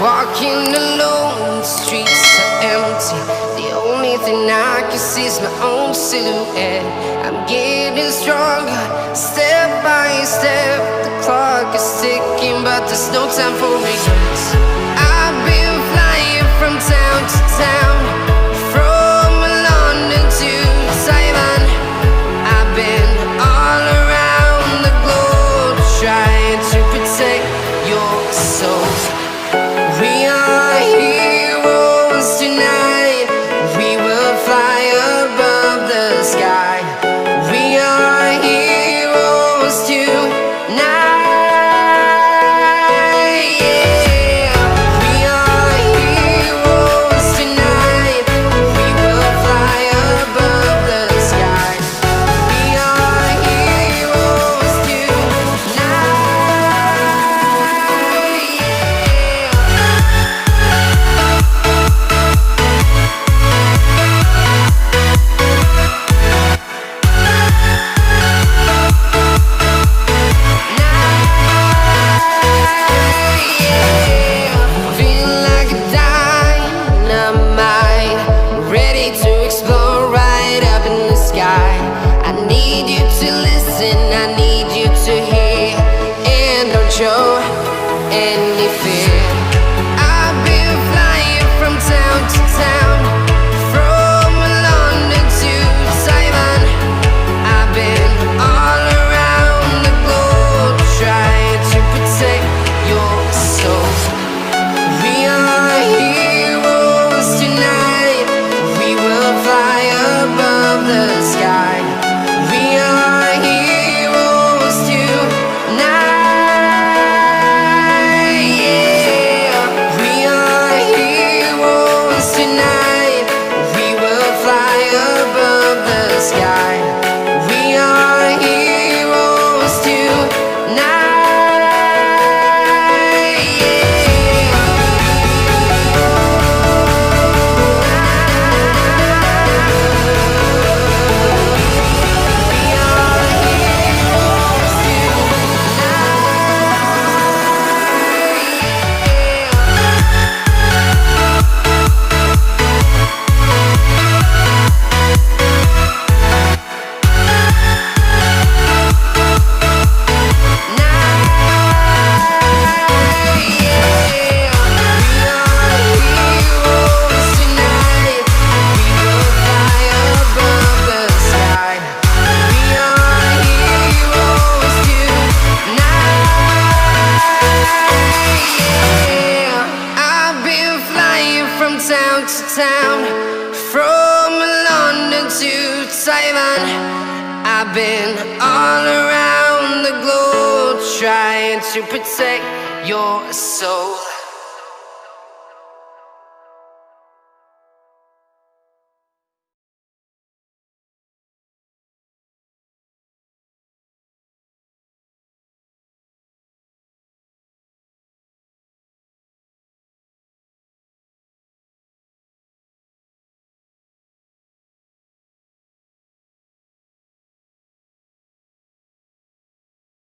Walking alone, the streets are empty. The only thing I can see is my own silhouette. I'm getting stronger, step by step. The clock is ticking, but there's no time for regrets. I've been flying from town to town, from London to Taiwan. I've been all around the globe, trying to protect your soul. We are heroes tonight. We will fly above the sky. We are heroes tonight. Yeah. We are heroes tonight. We will fly above the sky. We are heroes tonight. Feel like a dynamite, ready to explode right up in the sky. I need you to listen, I need you to hear, and don't show any fear. I've been flying from town to town, from London to Taiwan. I've been all around the globe, trying to protect your soul. We are heroes tonight. We will fly above the sky. We are heroes tonight. Yeah. We are heroes tonight. We will fly above the sky. We are heroes tonight. Town to town, from London to Taiwan. I've been all around the globe, trying to protect your soul.